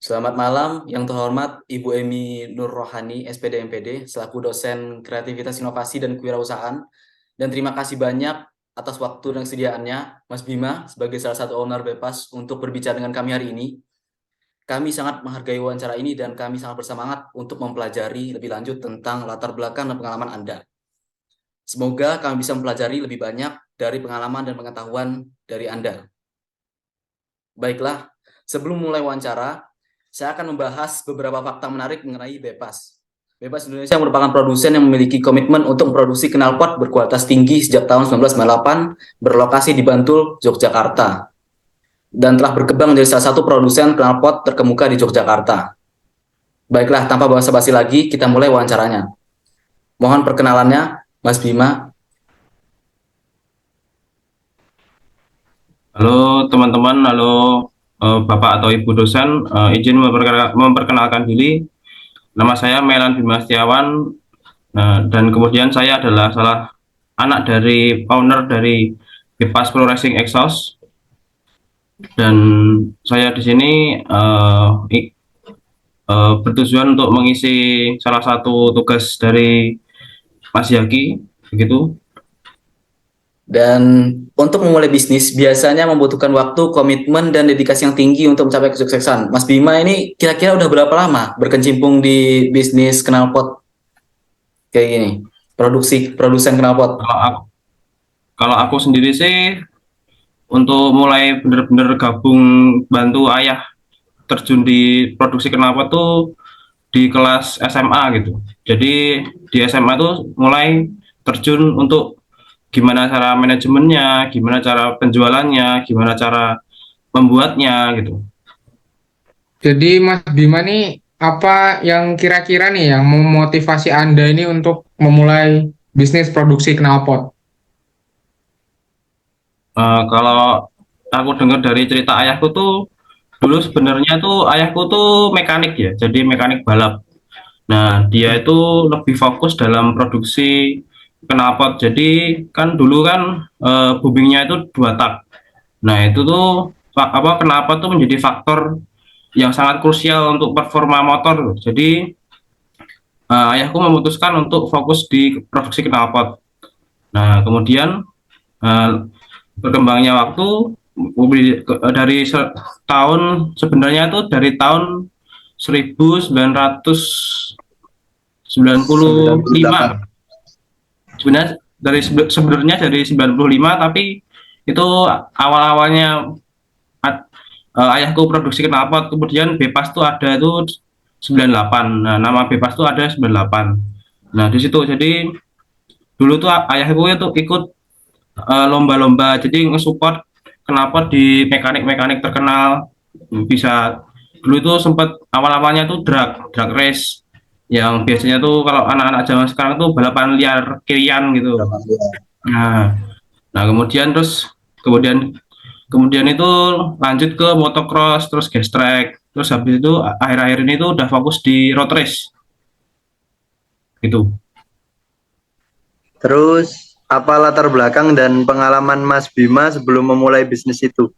Selamat malam, yang terhormat Ibu Emi Nur Rohani, SPD MPD, selaku dosen kreativitas inovasi dan kewirausahaan. Dan terima kasih banyak atas waktu dan kesediaannya, Mas Bima, sebagai salah satu owner Bepas untuk berbicara dengan kami hari ini. Kami sangat menghargai wawancara ini dan kami sangat bersemangat untuk mempelajari lebih lanjut tentang latar belakang dan pengalaman Anda. Semoga kami bisa mempelajari lebih banyak dari pengalaman dan pengetahuan dari Anda. Baiklah, sebelum mulai wawancara, saya akan membahas beberapa fakta menarik mengenai Bepas. Bepas Indonesia merupakan produsen yang memiliki komitmen untuk memproduksi knalpot berkualitas tinggi sejak tahun 1998, berlokasi di Bantul, Yogyakarta, dan telah berkembang menjadi salah satu produsen knalpot terkemuka di Yogyakarta. Baiklah, tanpa basa-basi lagi, kita mulai wawancaranya. Mohon perkenalannya, Mas Bima. Halo teman-teman, halo Bapak atau Ibu dosen, izin memperkenalkan diri. Nama saya Melan Bima Setiawan, dan kemudian saya adalah salah anak dari owner dari Bepas Pro Racing Exhaust, dan saya di sini bertujuan untuk mengisi salah satu tugas dari Mas Yaki, begitu. Dan untuk memulai bisnis biasanya membutuhkan waktu, komitmen, dan dedikasi yang tinggi untuk mencapai kesuksesan. Mas Bima ini kira-kira udah berapa lama berkecimpung di bisnis knalpot kayak gini? Produsen knalpot. Kalau aku, kalau aku sendiri sih untuk mulai benar-benar gabung bantu ayah terjun di produksi knalpot tuh di kelas SMA gitu. Jadi di SMA tuh mulai terjun untuk gimana cara manajemennya, gimana cara penjualannya, gimana cara membuatnya gitu. Jadi Mas Bima nih apa yang kira-kira nih yang memotivasi Anda ini untuk memulai bisnis produksi knalpot? Kalau aku dengar dari cerita ayahku tuh dulu sebenarnya tuh ayahku tuh mekanik ya, jadi mekanik balap. Nah, dia itu lebih fokus dalam produksi knalpot. Jadi kan dulu kan boomingnya itu dua tak. Nah, itu tuh apa knalpot tuh menjadi faktor yang sangat krusial untuk performa motor. Jadi ayahku memutuskan untuk fokus di produksi knalpot. Nah, kemudian eh, berkembangnya waktu dari tahun sebenarnya itu dari tahun 1995. 98. Sebenarnya dari 95, tapi itu awal-awalnya ayahku produksi knalpot, kemudian Bepas tuh ada itu 98. Nah, nama Bepas tuh ada 98. Nah, di situ jadi dulu tuh ayahku itu ikut lomba-lomba, jadi nge-support knalpot di mekanik-mekanik terkenal. Bisa dulu itu sempat awal-awalnya tuh drag race yang biasanya tuh kalau anak-anak zaman sekarang tuh balapan liar kirian gitu. Nah, nah kemudian terus kemudian kemudian itu lanjut ke motocross, terus gas track, terus habis itu akhir-akhir ini tuh udah fokus di road race gitu. Terus, apa latar belakang dan pengalaman Mas Bima sebelum memulai bisnis itu?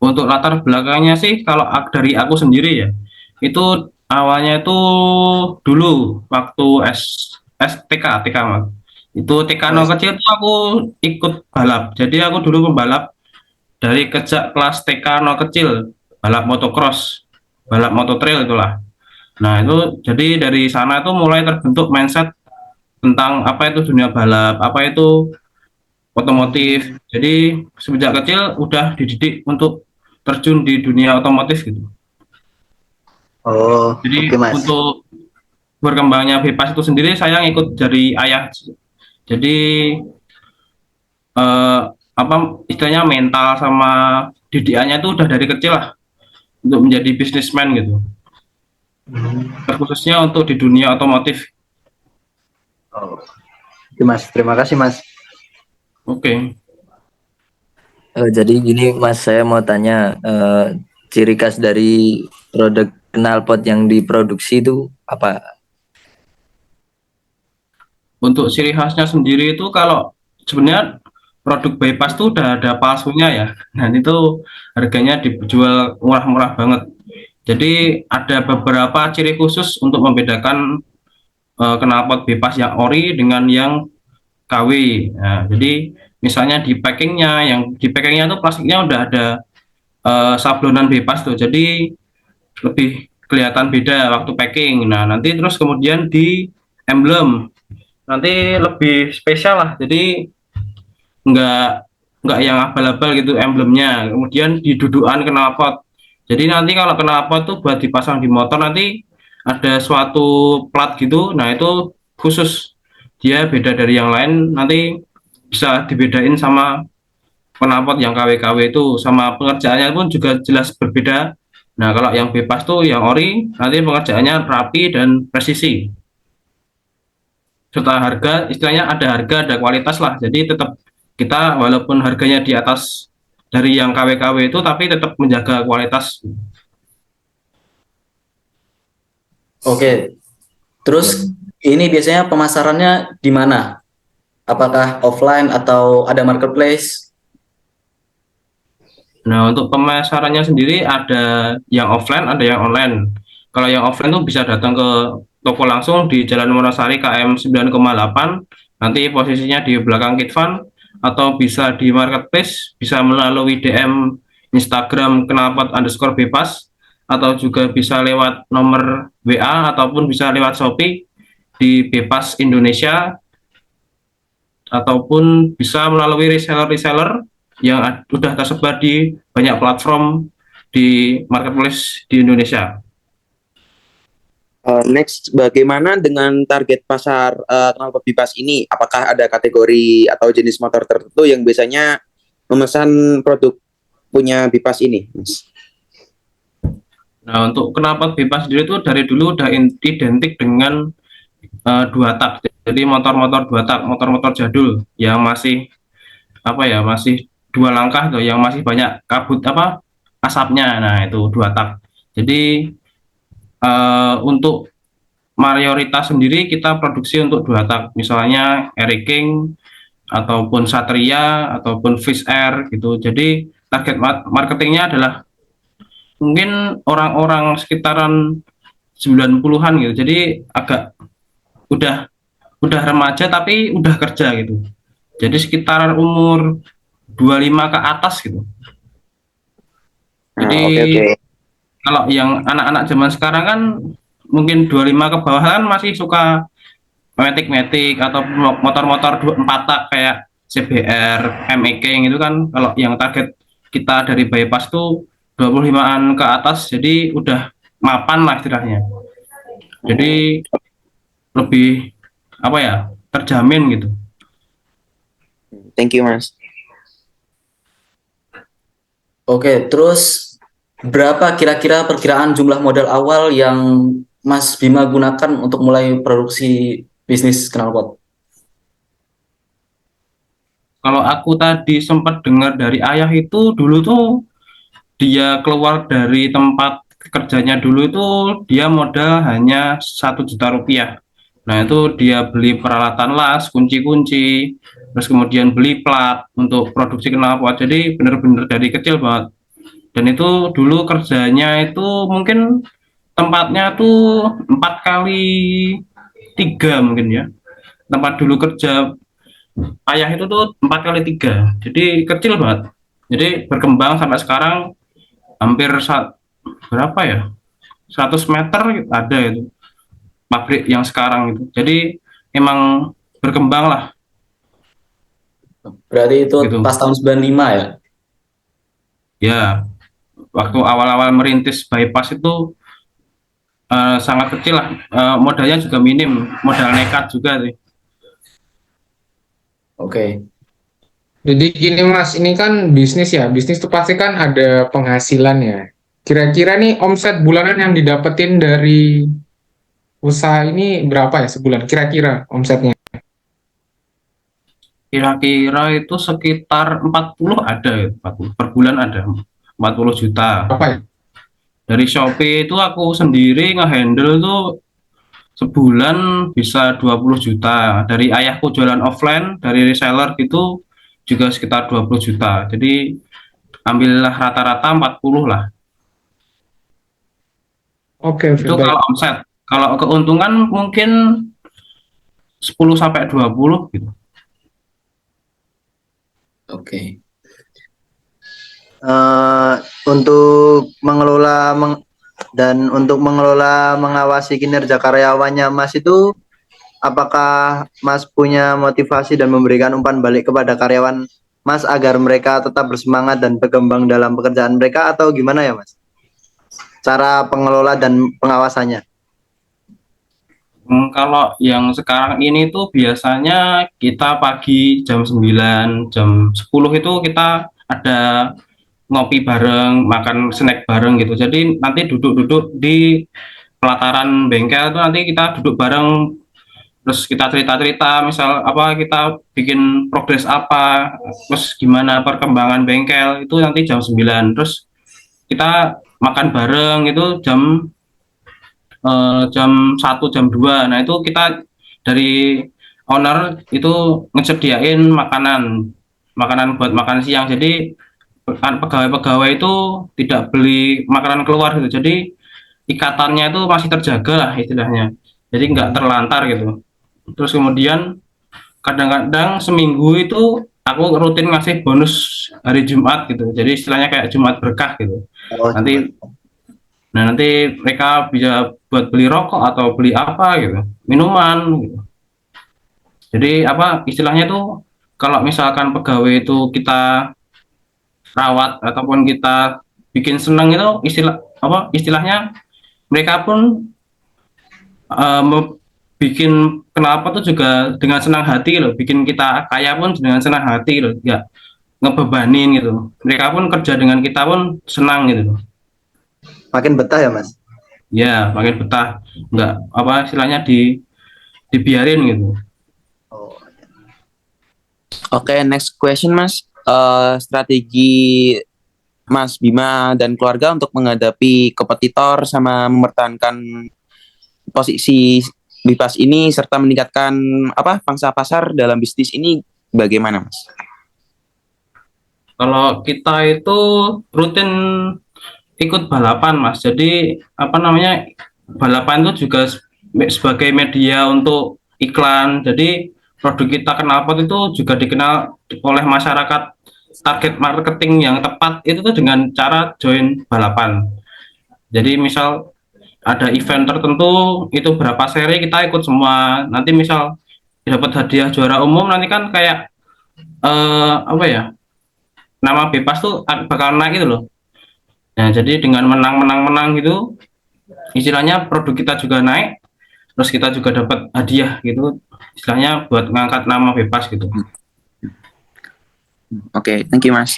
Untuk latar belakangnya sih kalau dari aku sendiri ya, itu awalnya itu dulu waktu TK Mas. Itu TK Oh, no kecil tuh aku ikut balap. Jadi aku dulu pembalap dari kelas TK no kecil, balap motocross, balap mototrail itulah. Nah, itu jadi dari sana tuh mulai terbentuk mindset tentang apa itu dunia balap, apa itu otomotif. Jadi semenjak kecil udah dididik untuk terjun di dunia otomotif gitu. oh, Jadi oke Mas. untuk berkembangnya Bebas itu sendiri saya ngikut dari ayah. Jadi eh, apa istilahnya mental sama didikannya itu udah dari kecil lah untuk menjadi bisnismen gitu. Terkhususnya untuk di dunia otomotif. Oh, oke Mas, terima kasih Mas. Oke. Jadi gini Mas, saya mau tanya ciri khas dari produk knalpot yang diproduksi itu apa? Untuk ciri khasnya sendiri itu kalau sebenarnya produk bypass tuh udah ada palsunya ya. Dan itu harganya dijual murah-murah banget. Jadi ada beberapa ciri khusus untuk membedakan knalpot bypass yang ori dengan yang KW. Nah, jadi misalnya di packingnya tuh plastiknya udah ada sablonan bypass tuh. Jadi lebih kelihatan beda waktu packing. Nah, nanti terus kemudian di emblem nanti lebih spesial lah. Jadi nggak nggak yang abal-abal gitu emblemnya. Kemudian di dudukan knalpot. Jadi nanti kalau knalpot tuh buat dipasang di motor nanti ada suatu plat gitu. Nah, itu khusus dia beda dari yang lain. Nanti bisa dibedain sama knalpot yang KW-KW itu, sama pengerjaannya pun juga jelas berbeda. Nah, kalau yang bebas tuh yang ori nanti pengerjaannya rapi dan presisi. Serta harga, istilahnya ada harga, ada kualitas lah. Jadi tetap kita walaupun harganya di atas dari yang KW-KW itu, tapi tetap menjaga kualitas. Oke, terus ini biasanya pemasarannya di mana? Apakah offline atau ada marketplace? Nah, untuk pemasarannya sendiri ada yang offline, ada yang online. Kalau yang offline tuh bisa datang ke toko langsung di Jalan Wonosari KM 9,8, nanti posisinya di belakang Kitvan, atau bisa di marketplace, bisa melalui DM Instagram knalpot_bebas, atau juga bisa lewat nomor WA, ataupun bisa lewat Shopee di Bebas Indonesia, ataupun bisa melalui reseller-reseller yang sudah tersebar di banyak platform di marketplace di Indonesia. Next, bagaimana dengan target pasar knalpot bebas ini? Apakah ada kategori atau jenis motor tertentu yang biasanya memesan produk punya bebas ini, Mas? Nah, untuk knalpot bebas sendiri itu dari dulu udah identik dengan dua tak. Jadi motor-motor dua tak, motor-motor jadul yang masih masih dua langkah tuh, yang masih banyak kabut asapnya. Nah, itu dua tak. Jadi untuk mayoritas sendiri kita produksi untuk dua tak, misalnya Air King ataupun Satria ataupun Fish Air gitu. Jadi target marketingnya adalah mungkin orang-orang sekitaran 90-an gitu. Jadi agak udah remaja tapi udah kerja gitu. Jadi sekitar umur 25 ke atas gitu. Jadi Oke. kalau yang anak-anak zaman sekarang kan mungkin 25 ke bawah kan masih suka matic atau motor-motor 4 tak kayak CBR, MEK itu kan. Kalau yang target kita dari bypass tuh 25-an ke atas, jadi udah mapan lah istilahnya. Jadi lebih terjamin gitu. Thank you, Mas. Oke, terus berapa kira-kira perkiraan jumlah modal awal yang Mas Bima gunakan untuk mulai produksi bisnis knalpot? Kalau aku tadi sempat dengar dari ayah itu, dulu tuh dia keluar dari tempat kerjanya dulu itu dia modal hanya 1 juta rupiah. Nah, itu dia beli peralatan las, kunci-kunci, terus kemudian beli plat untuk produksi knalpot. Jadi benar-benar dari kecil banget. Dan itu dulu kerjanya itu mungkin tempatnya tuh 4x3 mungkin ya. Tempat dulu kerja ayah itu tuh 4x3. Jadi kecil banget. Jadi berkembang sampai sekarang hampir berapa ya? 100 meter ada itu pabrik yang sekarang itu. Jadi emang berkembang lah. Berarti itu Gitu. pas tahun 95 ya? Ya, waktu awal-awal merintis bypass itu sangat kecil lah. Modalnya juga minim, modal nekat juga sih. Oke. Jadi gini Mas, ini kan bisnis ya. Bisnis itu pasti kan ada penghasilan ya. Kira-kira nih omset bulanan yang didapetin dari usaha ini berapa ya sebulan? Kira-kira omsetnya. Kira-kira itu sekitar 40 ada ya, 40 per bulan ada 40 juta. Apa ya? Dari Shopee itu aku sendiri ngehandle tuh sebulan bisa 20 juta. Dari ayahku jualan offline, dari reseller gitu juga sekitar 20 juta. Jadi ambillah rata-rata 40 lah. Oke, oke, Itu baik. kalau omset. Kalau keuntungan mungkin 10 sampai 20 gitu. Oke. Untuk untuk mengelola mengawasi kinerja karyawannya Mas itu, apakah Mas punya motivasi dan memberikan umpan balik kepada karyawan Mas agar mereka tetap bersemangat dan berkembang dalam pekerjaan mereka, atau gimana ya Mas? Cara pengelola dan pengawasannya. Kalau yang sekarang ini tuh biasanya kita pagi jam 9, jam 10 itu kita ada ngopi bareng, makan snack bareng gitu. Jadi nanti duduk-duduk di pelataran bengkel itu nanti kita duduk bareng, terus kita cerita-cerita misal apa kita bikin progres apa, terus gimana perkembangan bengkel itu nanti jam 9. Terus kita makan bareng itu jam 1 jam 2. Nah itu kita dari owner itu ngecediain makanan buat makan siang. Jadi pegawai-pegawai itu tidak beli makanan keluar gitu. Jadi ikatannya itu masih terjaga lah istilahnya. Jadi nggak terlantar gitu. Terus kemudian kadang-kadang seminggu itu aku rutin ngasih bonus hari Jumat gitu. Jadi istilahnya kayak Jumat berkah gitu. Oh, Nanti nanti mereka bisa buat beli rokok atau beli apa gitu, minuman gitu. Jadi apa istilahnya tuh kalau misalkan pegawai itu kita rawat ataupun kita bikin seneng itu istilahnya mereka pun bikin kenapa tuh juga dengan senang hati loh, bikin kita kaya pun dengan senang hati loh, nggak ngebebanin gitu. Mereka pun kerja dengan kita pun senang gitu loh. makin betah ya Mas? Ya makin betah, nggak apa istilahnya dibiarin gitu. Oh. Oke, next question Mas. Strategi Mas Bima dan keluarga untuk menghadapi kompetitor sama mempertahankan posisi Bipas ini serta meningkatkan pangsa pasar dalam bisnis ini bagaimana Mas? Kalau kita itu rutin ikut balapan Mas. Jadi apa namanya balapan itu juga sebagai media untuk iklan. Jadi produk kita knalpot itu juga dikenal oleh masyarakat, target marketing yang tepat itu tuh dengan cara join balapan. Jadi misal ada event tertentu itu berapa seri kita ikut semua. Nanti misal dapat hadiah juara umum nanti kan kayak apa ya, nama Bipas tuh bakal naik gitu loh. Nah, jadi dengan menang gitu, istilahnya produk kita juga naik, terus kita juga dapat hadiah gitu, istilahnya buat ngangkat nama Bipas gitu. Oke, thank you Mas.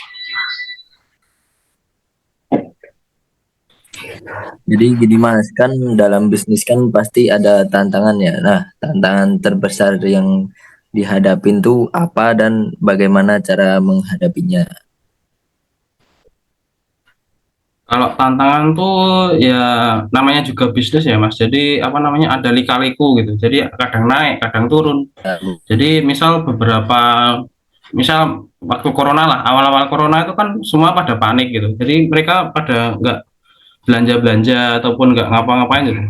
Jadi gini Mas, kan dalam bisnis kan pasti ada tantangan ya. Nah, tantangan terbesar yang dihadapin tuh apa dan bagaimana cara menghadapinya? Kalau tantangan tuh ya namanya juga bisnis ya Mas. Jadi apa namanya ada lika-liku gitu. Jadi kadang naik, kadang turun. Nah, Jadi misal waktu corona lah, awal-awal corona itu kan semua pada panik gitu. Jadi mereka pada nggak belanja-belanja ataupun nggak ngapa-ngapain gitu.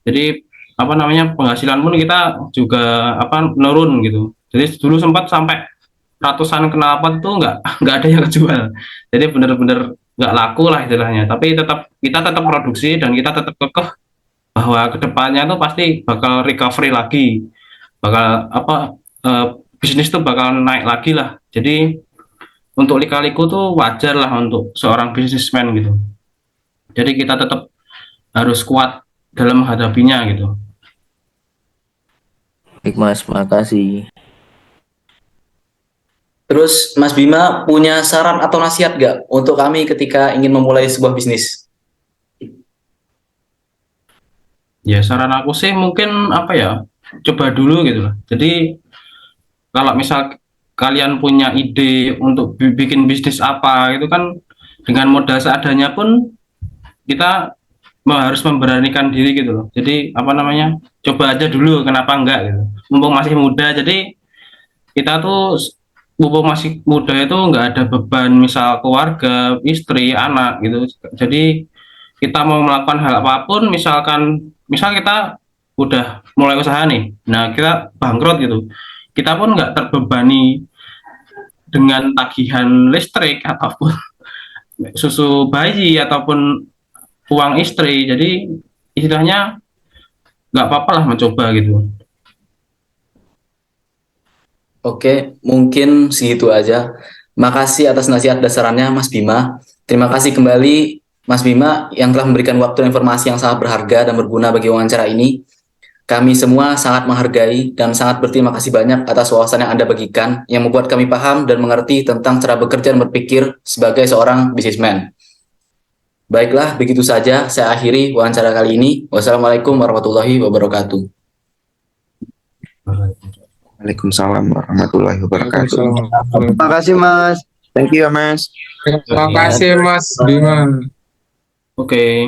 Jadi apa namanya penghasilan pun kita juga menurun gitu. Jadi dulu sempat sampai ratusan knalpot itu nggak ada yang kejual. Jadi benar-benar nggak laku lah istilahnya. Tapi kita tetap produksi dan kita tetap kekeh bahwa kedepannya tuh pasti bakal recovery lagi, bakal bisnis tuh bakal naik lagi lah. Jadi untuk lika-liku tuh wajar lah untuk seorang bisnismen gitu. Jadi kita tetap harus kuat dalam menghadapinya gitu. baik Mas, makasih. Terus Mas Bima punya saran atau nasihat nggak untuk kami ketika ingin memulai sebuah bisnis? Ya saran aku sih mungkin coba dulu gitu loh. Jadi kalau misal kalian punya ide untuk bikin bisnis apa itu kan dengan modal seadanya pun kita harus memberanikan diri gitu loh. Jadi coba aja dulu, kenapa enggak gitu. Mumpung masih muda, jadi kita tuh mumpung masih muda itu nggak ada beban misal keluarga, istri, anak gitu. Jadi kita mau melakukan hal apapun, misal kita udah mulai usaha nih, nah kita bangkrut gitu, kita pun nggak terbebani dengan tagihan listrik ataupun susu bayi ataupun uang istri. Jadi istilahnya nggak apa-apa lah mencoba gitu. Oke, mungkin segitu aja. Makasih atas nasihat dasarannya, Mas Bima. Terima kasih kembali, Mas Bima, yang telah memberikan waktu dan informasi yang sangat berharga dan berguna bagi wawancara ini. Kami semua sangat menghargai dan sangat berterima kasih banyak atas wawasan yang Anda bagikan, yang membuat kami paham dan mengerti tentang cara bekerja dan berpikir sebagai seorang bisnismen. Baiklah, begitu saja saya akhiri wawancara kali ini. Wassalamualaikum warahmatullahi wabarakatuh. Waalaikumsalam warahmatullahi wabarakatuh. Waalaikumsalam. Terima kasih Mas. Thank you ya Mas. Terima kasih Mas Bima. Oke.